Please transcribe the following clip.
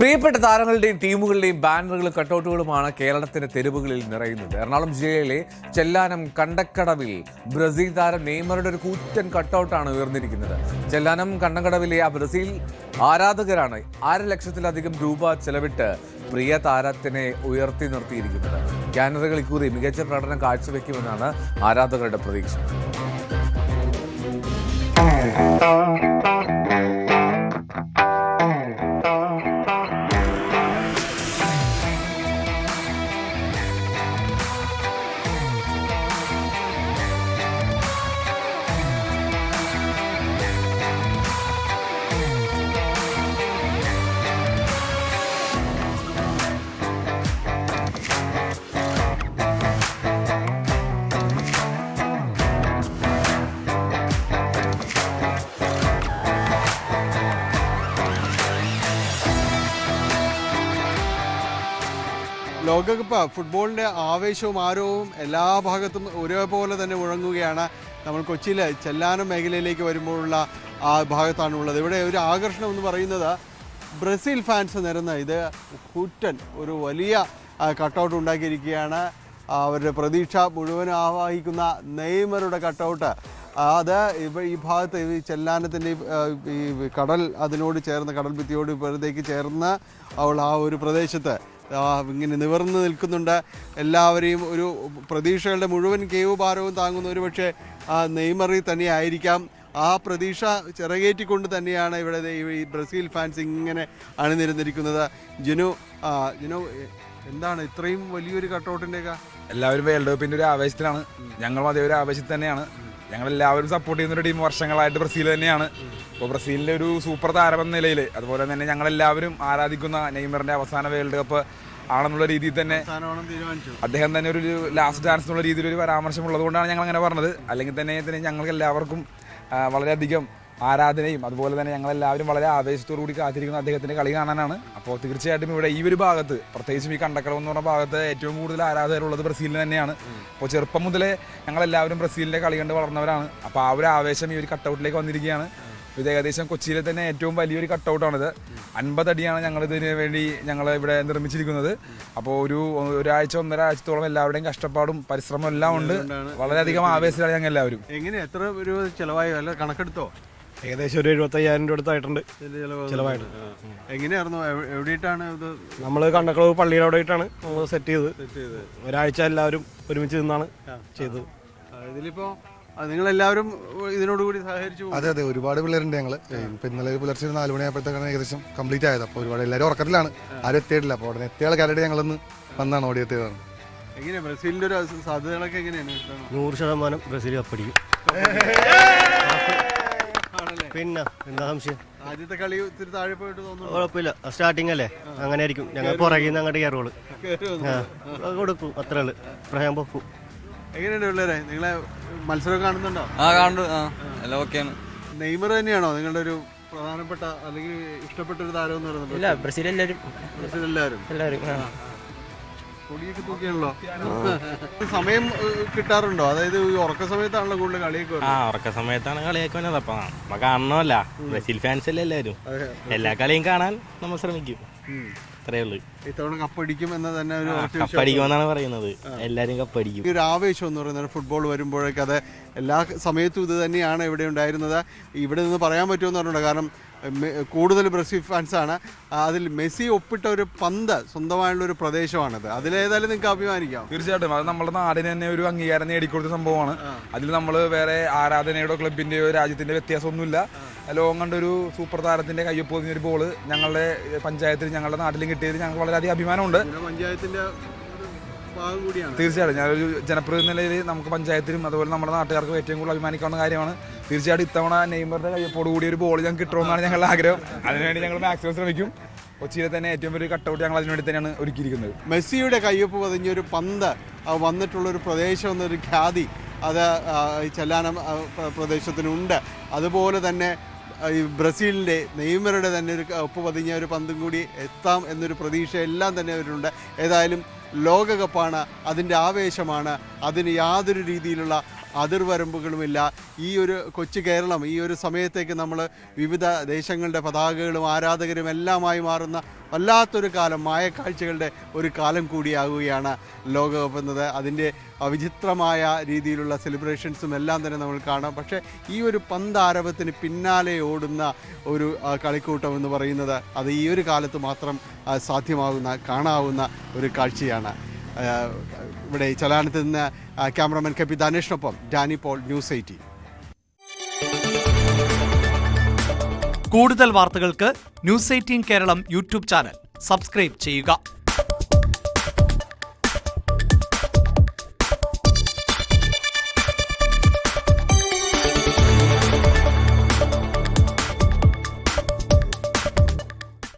പ്രിയപ്പെട്ട താരങ്ങളുടെയും ടീമുകളുടെയും ബാനറുകളും കട്ടൗട്ടുകളുമാണ് കേരളത്തിന്റെ തെരുവുകളിൽ നിറയുന്നത്. എറണാകുളം ജില്ലയിലെ ചെല്ലാനം കണ്ടക്കടവിൽ ബ്രസീൽ താരം നെയ്മറുടെ ഒരു കൂറ്റൻ കട്ടൗട്ടാണ് ഉയർന്നിരിക്കുന്നത്. ചെല്ലാനം കണ്ടക്കടവിലെ ആ ബ്രസീൽ ആരാധകരാണ് 6 ലക്ഷത്തിലധികം രൂപ ചെലവിട്ട് പ്രിയ താരത്തിനെ ഉയർത്തി നിർത്തിയിരിക്കുന്നത്. കാനറുകൾ ഇക്കുറി മികച്ച പ്രകടനം കാഴ്ചവെക്കുമെന്നാണ് ആരാധകരുടെ പ്രതീക്ഷ. ലോകകപ്പ് ഫുട്ബോളിൻ്റെ ആവേശവും ആരവവും എല്ലാ ഭാഗത്തും ഒരേപോലെ തന്നെ മുഴങ്ങുകയാണ്. നമ്മൾ കൊച്ചിയിൽ ചെല്ലാനം മേഖലയിലേക്ക് വരുമ്പോഴുള്ള ആ ഭാഗത്താണുള്ളത്. ഇവിടെ ഒരു ആകർഷണം എന്ന് പറയുന്നത് ബ്രസീൽ ഫാൻസ് നിരന്ന് ഇത് കൂറ്റൻ ഒരു വലിയ കട്ടൗട്ട് ഉണ്ടാക്കിയിരിക്കുകയാണ്. അവരുടെ പ്രതീക്ഷ മുഴുവൻ ആവാഹിക്കുന്ന നെയ്മറുടെ കട്ടൗട്ട്. അത് ഈ ഭാഗത്ത് ഈ ചെല്ലാനത്തിൻ്റെ ഈ കടൽ അതിനോട് ചേർന്ന് കടൽ ഭിത്തിയോട് ഇപ്പുറത്തേക്ക് ചേർന്ന് അവൾ ആ ഒരു പ്രദേശത്ത് ഇങ്ങനെ നിവർന്ന് നിൽക്കുന്നുണ്ട്. എല്ലാവരെയും ഒരു പ്രതീക്ഷകളുടെ മുഴുവൻ കേവ് ഭാരവും താങ്ങുന്ന ഒരു പക്ഷേ നെയ്മറിൽ തന്നെയായിരിക്കാം. ആ പ്രതീക്ഷ ചിറകേറ്റിക്കൊണ്ട് തന്നെയാണ് ഇവിടെ ഈ ബ്രസീൽ ഫാൻസ് ഇങ്ങനെ അണിനിരന്നിരിക്കുന്നത്. ജിനു എന്താണ് ഇത്രയും വലിയൊരു കട്ടൗട്ടിൻ്റെയൊക്കെ? എല്ലാവരും വേൾഡ് കപ്പിൻ്റെ ഒരു ആവേശത്തിലാണ്. ഞങ്ങളും അതേ ഒരു ആവേശത്തിൽ തന്നെയാണ്. ഞങ്ങളെല്ലാവരും സപ്പോർട്ട് ചെയ്യുന്ന ഒരു ടീം വർഷങ്ങളായിട്ട് ബ്രസീൽ തന്നെയാണ്. ഇപ്പോൾ ബ്രസീലിൻ്റെ ഒരു സൂപ്പർ താരം എന്ന നിലയിൽ അതുപോലെ തന്നെ ഞങ്ങളെല്ലാവരും ആരാധിക്കുന്ന നെയ്മറിൻ്റെ അവസാന വേൾഡ് കപ്പ് ആണെന്നുള്ള രീതിയിൽ തന്നെ അദ്ദേഹം തന്നെ ഒരു ലാസ്റ്റ് ഡാൻസ് എന്നുള്ള രീതിയിൽ ഒരു പരാമർശം ഉള്ളതുകൊണ്ടാണ് ഞങ്ങൾ അങ്ങനെ പറഞ്ഞത്. അല്ലെങ്കിൽ തന്നെ ഞങ്ങൾക്ക് എല്ലാവർക്കും വളരെയധികം ആരാധനയും അതുപോലെ തന്നെ ഞങ്ങളെല്ലാവരും വളരെ ആവേശത്തോടു കൂടി കാത്തിരിക്കുന്ന അദ്ദേഹത്തിൻ്റെ കളി കാണാനാണ്. അപ്പോൾ തീർച്ചയായിട്ടും ഇവിടെ ഈ ഒരു ഭാഗത്ത് പ്രത്യേകിച്ചും ഈ കണ്ടക്കടവ് എന്ന് പറഞ്ഞ ഭാഗത്ത് ഏറ്റവും കൂടുതൽ ആരാധകരുള്ളത് ബ്രസീലിന് തന്നെയാണ്. അപ്പോൾ ചെറുപ്പം മുതലേ ഞങ്ങളെല്ലാവരും ബ്രസീലിൻ്റെ കളി കണ്ട് വളർന്നവരാണ്. അപ്പോൾ ആ ഒരു ആവേശം ഈ ഒരു കട്ടൗട്ടിലേക്ക് വന്നിരിക്കുകയാണ്. ഇത് ഏകദേശം കൊച്ചിയിലെ തന്നെ ഏറ്റവും വലിയൊരു കട്ടൗട്ടാണിത്. 50 അടിയാണ് ഞങ്ങളിതിന് വേണ്ടി ഞങ്ങൾ ഇവിടെ നിർമ്മിച്ചിരിക്കുന്നത്. അപ്പോൾ ഒരാഴ്ച 1.5 ആഴ്ചത്തോളം എല്ലാവരുടെയും കഷ്ടപ്പാടും പരിശ്രമം എല്ലാം ഉണ്ട്. വളരെയധികം ആവേശത്തിലാണ് ഞങ്ങൾ എല്ലാവരും. എങ്ങനെ എത്ര രൂപ ചിലവായി അല്ല കണക്കെടുത്തോ? ഏകദേശം ഒരു 75,000 രൂപ അടുത്തായിട്ടുണ്ട് ചിലവായിട്ട്. എങ്ങനെയായിരുന്നു എവിടെയിട്ടാണ് ഇത്? നമ്മൾ കണ്ടക്കളവ് പള്ളിയുടെ അവിടെ ആയിട്ടാണ് നമ്മൾ സെറ്റ് ചെയ്ത് ഒരാഴ്ച എല്ലാവരും ഒരുമിച്ച് നിന്നാണ് ചെയ്തത്. ഇതിലിപ്പോ നിങ്ങളെല്ലാവരും ഇതിനോടുകൂടി സഹകരിച്ചു? അതെ, ഒരുപാട് പിള്ളേരുണ്ട്. ഞങ്ങൾ ഇപ്പം ഇന്നലെ പുലർച്ചെ 4 മണിയായപ്പോഴത്തേക്കാണ് ഏകദേശം കംപ്ലീറ്റ് ആയത്. അപ്പോൾ ഒരുപാട് എല്ലാവരും ഉറക്കത്തിലാണ്, ആരും എത്തിയിട്ടില്ല. അപ്പോൾ ഉടനെ എത്തിയ ആൾക്കാരുടെ ഞങ്ങളൊന്ന് വന്നാണ് ഓടിയെത്തിയതാണ്. എങ്ങനെയാണ് ബ്രസീലിന്റെ ഒരു സാധ്യതകളൊക്കെ എങ്ങനെയാണ്? 100% ബ്രസീൽ കപ്പടിക്കും. പിന്നെ എന്താ സംശയം? ആദ്യത്തെ കളി ഇത്തിരി താഴെ പോയിട്ട് തോന്നുന്നു. കുഴപ്പമില്ല, സ്റ്റാർട്ടിങ് അല്ലേ, അങ്ങനെ ആയിരിക്കും. ഞങ്ങൾ പുറകിൽ നിന്ന് അങ്ങോട്ട് കയറുള്ളൂ, കൊടുക്കും, അത്രേ ഉള്ളു. പ്രഹം പൊക്കും. എങ്ങനെയുണ്ട് പിള്ളേരെ? നിങ്ങളെ മത്സരം കാണുന്നുണ്ടോ? ഓക്കെയാണ്. നെയ്മർ തന്നെയാണോ നിങ്ങളുടെ ഒരു പ്രധാനപ്പെട്ട അല്ലെങ്കിൽ ഇഷ്ടപ്പെട്ട ഒരു താരം എന്ന് പറയുന്നത്? ഇല്ല, ബ്രസീൽ എല്ലാവരും കൊടിയൊക്കെ തൂക്കിയാണല്ലോ. സമയം കിട്ടാറുണ്ടോ? അതായത് ഈ ഉറക്ക സമയത്താണല്ലോ കൂടുതൽ കളിയൊക്കെ? ഉറക്ക സമയത്താണ് കളിയൊക്കെ വന്നത്. അപ്പൊ നമ്മ കാണണമല്ല, ബ്രസീൽ ഫാൻസ് അല്ലേ എല്ലാവരും. എല്ലാ കളിയും കാണാൻ നമ്മൾ ശ്രമിക്കും, അത്രേ ഉള്ളൂ. ഇത്തവണ കപ്പടിക്കും എന്ന് തന്നെ ഒരു കപ്പടിക്കുമെന്നാണ് പറയുന്നത്. എല്ലാവരും കപ്പടിക്കും. ഒരു ആവേശം എന്ന് പറയുന്നത് ഫുട്ബോൾ വരുമ്പോഴേക്ക് അത് എല്ലാ സമയത്തും ഇത് തന്നെയാണ് ഇവിടെ ഉണ്ടായിരുന്നത്. ഇവിടെ നിന്ന് പറയാൻ പറ്റുമെന്ന് പറഞ്ഞിട്ടുണ്ട്. കാരണം കൂടുതൽ ബ്രസീൽ ഫാൻസാണ്. അതിൽ മെസ്സി ഒപ്പിട്ട ഒരു പന്ത് സ്വന്തമായുള്ളൊരു പ്രദേശമാണത്. അതിലേതായാലും നിങ്ങൾക്ക് അഭിമാനിക്കാം. തീർച്ചയായിട്ടും അത് നമ്മുടെ നാടിന് തന്നെ ഒരു അംഗീകാരം നേടിക്കൊടുത്ത സംഭവമാണ്. അതിൽ നമ്മൾ വേറെ ആരാധനയുടെ ക്ലബിൻ്റെയോ രാജ്യത്തിൻ്റെ വ്യത്യാസമൊന്നുമില്ല. ലോകം കണ്ടൊരു സൂപ്പർ താരത്തിൻ്റെ കയ്യൊപ്പ് പൊതിഞ്ഞൊരു ബോൾ ഞങ്ങളുടെ പഞ്ചായത്തിൽ ഞങ്ങളുടെ നാട്ടിലും കിട്ടിയത് ഞങ്ങൾക്ക് വളരെയധികം അഭിമാനമുണ്ട്. പഞ്ചായത്തിൻ്റെ ഭാഗം കൂടിയാണ്. തീർച്ചയായിട്ടും ഞാനൊരു ജനപ്രതിനിധി നിലയിൽ നമുക്ക് പഞ്ചായത്തിലും അതുപോലെ നമ്മുടെ നാട്ടുകാർക്കും ഏറ്റവും കൂടുതൽ അഭിമാനിക്കാവുന്ന കാര്യമാണ്. തീർച്ചയായിട്ടും ഇത്തവണ നെയ്മറുടെ കയ്യപ്പോട് കൂടി ഒരു ബോൾ ഞങ്ങൾക്ക് കിട്ടുമെന്നാണ് ഞങ്ങളുടെ ആഗ്രഹം. അതിനുവേണ്ടി ഞങ്ങൾ മാക്സിമം ശ്രമിക്കും. കൊച്ചിയിലെ തന്നെ ഏറ്റവും വലിയ കട്ടൗട്ട് ഞങ്ങൾ അതിനുവേണ്ടി തന്നെയാണ് ഒരുക്കിയിരിക്കുന്നത്. മെസ്സിയുടെ കയ്യൊപ്പ് പതിഞ്ഞൊരു പന്ത് വന്നിട്ടുള്ളൊരു പ്രദേശം എന്നൊരു ഖ്യാതി അത് ചെല്ലാനം പ്രദേശത്തിനുണ്ട്. അതുപോലെ തന്നെ ഈ ബ്രസീലിൻ്റെ നെയ്മറുടെ തന്നെ ഒരു ഒപ്പ് പതിഞ്ഞ ഒരു പന്തും കൂടി എത്താം എന്നൊരു പ്രതീക്ഷ എല്ലാം തന്നെ അവരുണ്ട്. ഏതായാലും ലോകകപ്പാണ്, അതിൻ്റെ ആവേശമാണ്, അതിന് യാതൊരു രീതിയിലുള്ള അതിർവരമ്പുകളുമില്ല. ഈ ഒരു കൊച്ചു കേരളം ഈ ഒരു സമയത്തേക്ക് നമ്മൾ വിവിധ ദേശങ്ങളുടെ പതാകകളും ആരാധകരും എല്ലാമായി മാറുന്ന വല്ലാത്തൊരു കാലം, മായക്കാഴ്ചകളുടെ ഒരു കാലം കൂടിയാകുകയാണ് ലോകകപ്പ് എന്നത്. അതിൻ്റെ വിചിത്രമായ രീതിയിലുള്ള സെലിബ്രേഷൻസും എല്ലാം തന്നെ നമ്മൾ കാണാം. പക്ഷേ ഈ ഒരു പന്താരവത്തിന് പിന്നാലെ ഓടുന്ന ഒരു കളിക്കൂട്ടം എന്ന് പറയുന്നത് അത് ഈ ഒരു കാലത്ത് മാത്രം സാധ്യമാകുന്ന, കാണാവുന്ന ഒരു കാഴ്ചയാണ്. ഇവിടെ ചലാനത്ത് നിന്ന് ക്യാമറമാൻ കെ പി ധനേഷിനൊപ്പം ഡാനി പോൾ, ന്യൂസ് 18. കൂടുതൽ വാർത്തകൾക്ക് News 18 Keralam YouTube channel subscribe ചെയ്യുക.